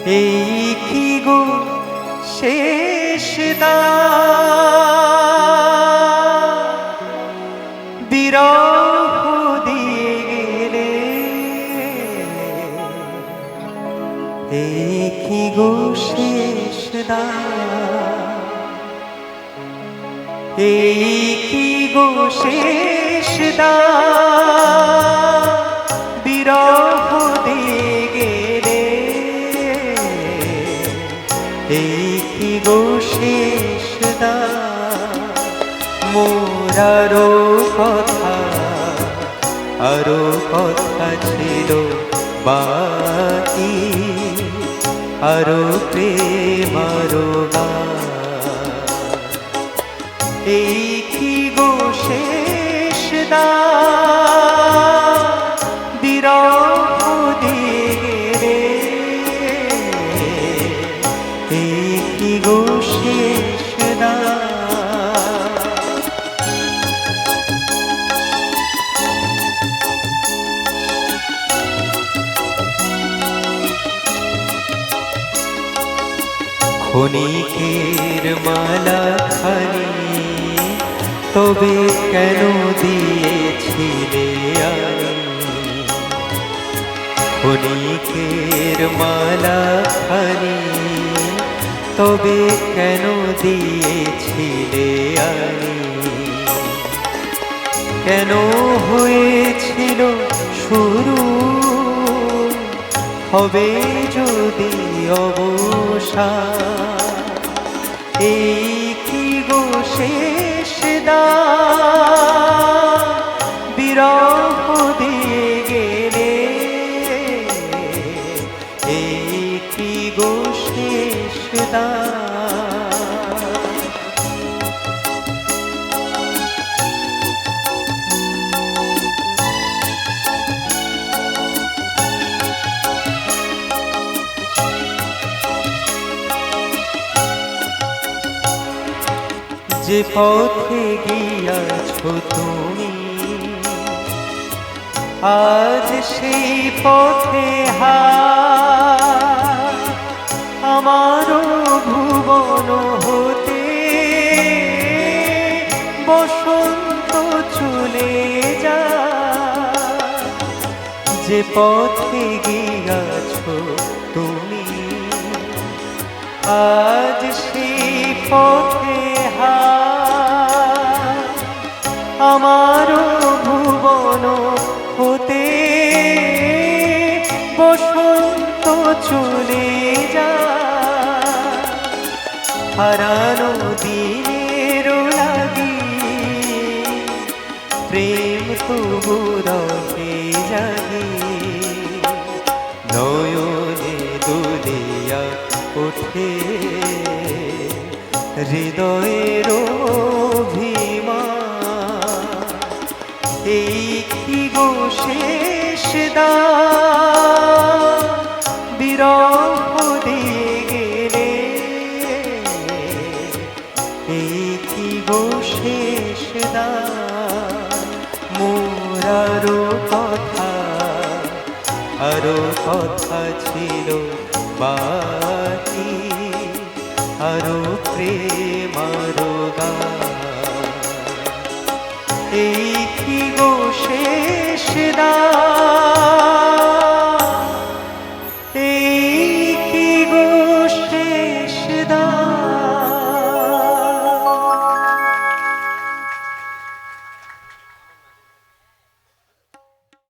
এই কি গো শেষ বিরহ দিয়ে গেলে, এই কি গো শেষ এই কি গো শেষ বিরহ দিয়ে গেলে, এই কি গো শেষ মোর আরো কথা ছিল বাকি, আরো প্রেম আরো এই কি গো শেষ বিরহ দিয়ে গেলে, এই কি গো শেষ ক্ষণিকের মালা খানি তবে কেন দিয়েছিলে আমি, ক্ষণিকের মালা খানি তবে কেন দিয়েছিলে আমি, কেন হয়েছিল শুরু হবে যদি অবসান, এই কি গো শেষ বিরহ দিয়ে গেলে, এই কি গো শেষ যে পথে গিয়াছ তুমি, আজ সেই পথে আমারও ভুবন হতে বসন্ত চলে যা, যে পথে গিয়াছ তুমি, আজ সেই পথে আমারও ভুবন হতে বসন্ত চলে যা, হারানো দিনের লাগি প্রেম তবু রহে জাগি, নয়নে দুলিয়া ওঠে হৃদয়ের অভিমান, এই কি গো শেষ বিরহ দিয়ে গেলে, এই কি গো শেষ মোর আরো কথা ছিল বাকি, আরো প্রেম আরো